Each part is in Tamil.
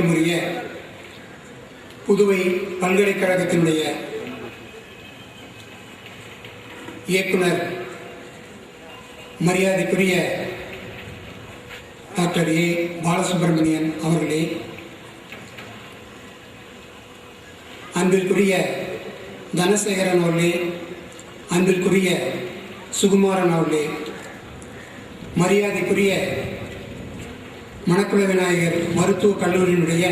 உரிய புதுவை பல்கலைக்கழகத்தினுடைய இயக்குனர் மரியாதைக்குரிய டாக்டர் ஏ பாலசுப்ரமணியன் அவர்களே, அன்பிற்குரிய தனசேகரன் அவர்களே, அன்பிற்குரிய சுகுமாரன் அவர்களே, மரியாதைக்குரிய மணக்குள விநாயகர் மருத்துவக் கல்லூரியினுடைய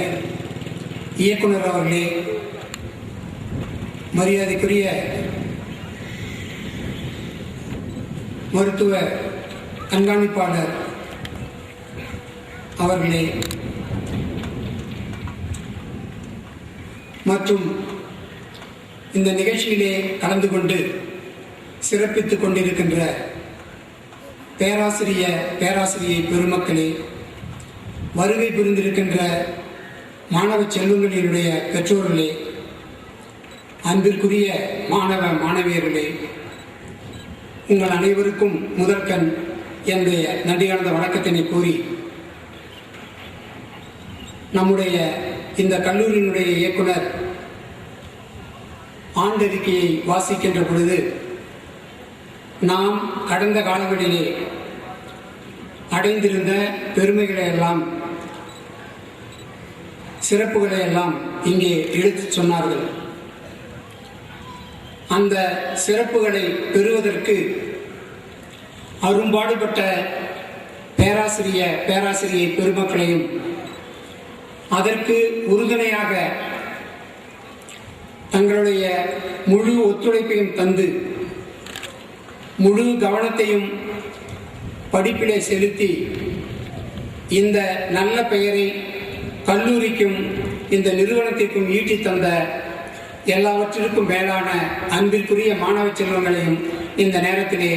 இயக்குனர் அவர்களே, மரியாதைக்குரிய மருத்துவ கண்காணிப்பாளர் அவர்களே மற்றும் இந்த நிகழ்ச்சியிலே கலந்து கொண்டு சிறப்பித்துக் கொண்டிருக்கின்ற பேராசிரியை பெருமக்களே, வருகை புரிந்திருக்கின்ற மாணவ செல்வங்களினுடைய பெற்றோர்களே, அன்பிற்குரிய மாணவ மாணவியர்களே, உங்கள் அனைவருக்கும் முதற்கண் என்னுடைய நன்றியார்ந்த வணக்கத்தினை கூறி, நம்முடைய இந்த கல்லூரியினுடைய இயக்குனர் ஆண்டறிக்கையை வாசிக்கின்ற பொழுது நாம் கடந்த காலங்களிலே அடைந்திருந்த பெருமைகளை எல்லாம், சிறப்புகளை எல்லாம் இங்கே எடுத்துச் சொன்னார்கள். அந்த சிறப்புகளை பெறுவதற்கு அரும்பாடுபட்ட பேராசிரியை பெருமக்களையும், அதற்கு உறுதுணையாக தங்களுடைய முழு ஒத்துழைப்பையும் தந்து முழு கவனத்தையும் படிப்பிலே செலுத்தி இந்த நல்ல பெயரை கல்லூரிக்கும் இந்த நிறுவனத்திற்கும் ஈட்டி தந்த எல்லாவற்றிற்கும் மேலான அன்பிற்குரிய மாணவ செல்வங்களையும் இந்த நேரத்திலே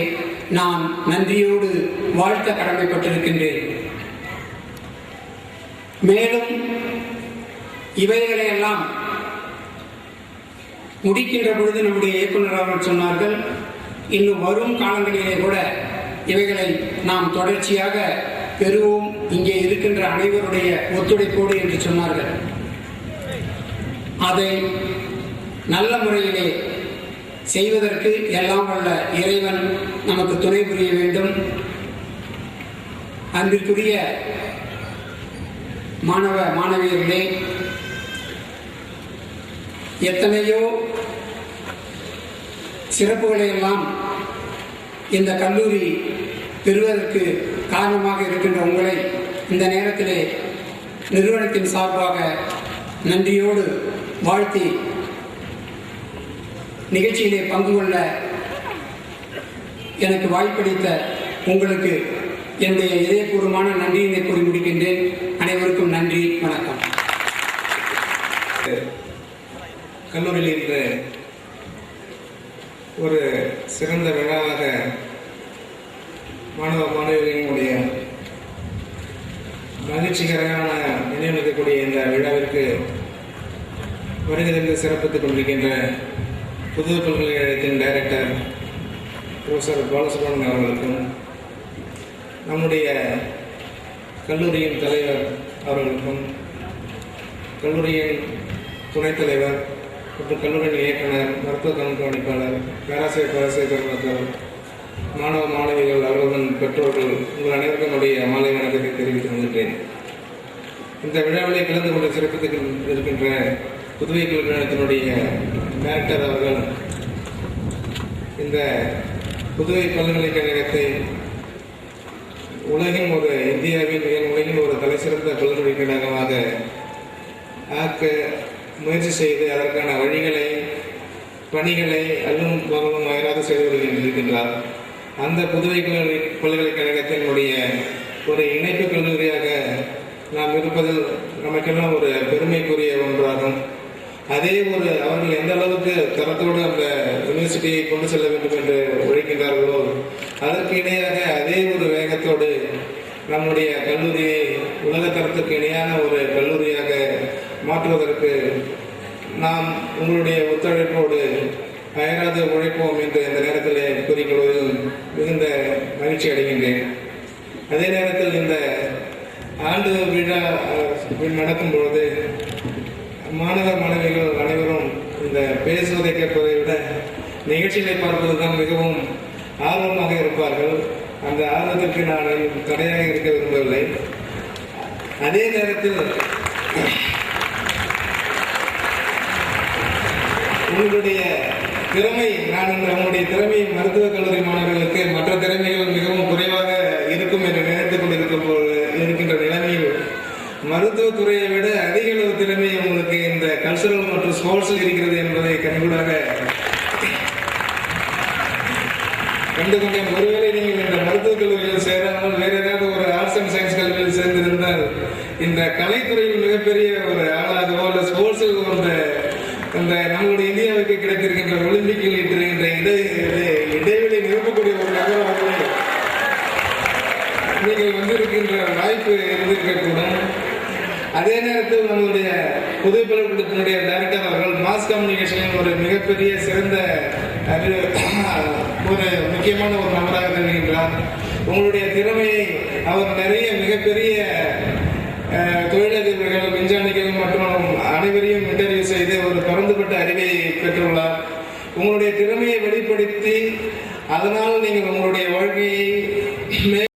நான் நன்றியோடு வாழ்த்த கடமைப்பட்டிருக்கின்றேன். மேலும் இவைகளையெல்லாம் முடிக்கின்ற பொழுது நம்முடைய இயக்குனர் அவர்கள் சொன்னார்கள், இன்னும் வரும் காலங்களிலே கூட இவைகளை நாம் தொடர்ச்சியாக பெறுவோம், இங்கே இருக்கின்ற அனைவருடைய ஒத்துழைப்போடு என்று சொன்னார்கள். அதை நல்ல முறையிலே செய்வதற்கு எல்லாம் வல்ல இறைவன் நமக்கு துணை புரிய வேண்டும். அன்பிற்குரிய மாணவ மாணவியர்களே, எத்தனையோ சிறப்புகளை எல்லாம் இந்த கல்லூரி பெறுவதற்கு காரணமாக இருக்கின்ற உங்களை இந்த நேரத்திலே நிறுவனத்தின் சார்பாக நன்றியோடு வாழ்த்தி, நிகழ்ச்சியிலே பங்கு கொள்ள எனக்கு வாய்ப்பளித்த உங்களுக்கு என்னுடைய இதயபூர்வமான நன்றியினை கூறி முடிக்கின்றேன். அனைவருக்கும் நன்றி, வணக்கம். கல்லூரியில் இன்று ஒரு சிறந்த விழாவாக மாணவ மாணவிகளினுடைய மகிழ்ச்சிகரமான நினைவுக்கூடிய இந்த விழாவிற்கு வருகிறது சிறப்பித்துக் கொண்டிருக்கின்ற புதுவை பல்கலைக்கழகத்தின் டைரக்டர் ப்ரொஃபஸர் பாலசுப்ரமணியன் அவர்களுக்கும், நம்முடைய கல்லூரியின் தலைவர் அவர்களுக்கும், கல்லூரியின் துணைத் தலைவர் மற்றும் கல்லூரியின் இயக்குனர், மருத்துவ கண்காணிப்பாளர், பேராசிரியர் பெருமக்கள், மாணவ மாணவிகள், அவர்களுடன் பெற்றோர்கள், உங்கள் அனைவருக்கும் என்னுடைய மாலை வணக்கத்தை தெரிவித்துக் கொள்கின்றேன். இந்த விழாவிலே கலந்து கொண்டு சிறப்பித்துக் இருக்கின்ற புதுவை கல்வித்தினுடைய டைரக்டர் அவர்கள் இந்த புதுவை பல்கலைக்கழகத்தை இந்தியாவில் உலகின் ஒரு தலை சிறந்த பல்கலைக்கழகமாக ஆக்க முயற்சி செய்து அதற்கான வழிகளை, பணிகளை அல்லும் பகலும் அயராது செய்து வருகின்றார். அந்த புதுவை பல்கலைக்கழகத்தினுடைய ஒரு இணைப்பு கல்லூரியாக நாம் இருப்பதில் நமக்கெல்லாம் ஒரு பெருமைக்குரிய ஒன்றாகும். அவர்கள் எந்த அளவுக்கு தரத்தோடு அந்த யூனிவர்சிட்டியை கொண்டு செல்ல வேண்டும் என்று உழைக்கின்றார்களோ, அதற்கு இணையாக அதே ஒரு வேகத்தோடு நம்முடைய கல்லூரியை உலக தரத்துக்கு இணையான ஒரு கல்லூரியாக மாற்றுவதற்கு நாம் உங்களுடைய ஒத்துழைப்போடு அயராது உழைப்போம் என்று இந்த நேரத்தில் கூறிக்கொள்வதில் மிகுந்த மகிழ்ச்சி அடைகின்றேன். அதே நேரத்தில் இந்த ஆண்டு விழா நடக்கும் பொழுது மாணவ மாணவிகள் அனைவரும் இந்த பேசுவதை கேட்பதை விட நிகழ்ச்சிகளை பார்ப்பது தான் மிகவும் ஆர்வமாக இருப்பார்கள். அந்த ஆர்வத்திற்கு நான் தடையாக இருக்க விரும்பவில்லை. அதே நேரத்தில் உங்களுடைய திறமை, உங்களுடைய திறமை மருத்துவக் கல்லூரி மாணவர்களுக்கு மற்ற திறமைகள் மிகவும் குறைவாக இருக்கும் என்று நினைத்துக் கொண்டிருக்கின்ற நிலைமையில் மருத்துவத்துறையை விட அதிக அளவு திறமை உங்களுக்கு இந்த கல்ச்சரல் மற்றும் ஸ்போர்ட்ஸில் இருக்கிறது என்பதை கண்கூடாக கண்டுகொண்டேன். ஒருவேளை நீங்கள் இந்த மருத்துவக் கல்லூரியில் சேராமல் வேற ஏதாவது ஒரு ஆர்ட்ஸ் அண்ட் சயின்ஸ் கல்லூரியில் சேர்ந்திருந்தால் இந்த கலைத்துறையில் மிகப்பெரிய ஒரு ஆளாகவோ அல்ல ஸ்போர்ட்ஸில் இந்த நம்மளுடைய இந்தியாவுக்கு கிடைத்திருக்கின்ற ஒலிம்பிக்கில் இருக்கின்ற இடைவெளி நிரப்பக்கூடிய ஒரு நகராக நீங்கள் வந்திருக்கின்ற வாய்ப்பு இருந்திருக்கக்கூடும். அதே நேரத்தில் நம்மளுடைய புதுப்பள்ளிக்கூடத்தினுடைய டைரக்டர் அவர்கள் மாஸ் கம்யூனிகேஷனில் ஒரு மிகப்பெரிய சிறந்த ஒரு முக்கியமான ஒரு நபராக தெரிகின்றார். உங்களுடைய திறமையை அவர் நிறைய மிகப்பெரிய தொழிலதிபர்கள், விஞ்ஞானிகள் மற்றும் அனைவரையும் இன்டர்வியூ செய்து ஒரு பரந்துபட்ட அறிவை பெற்றுள்ளார். உங்களுடைய திறமையை வெளிப்படுத்தி அதனால் நீங்கள் உங்களுடைய வாழ்க்கையை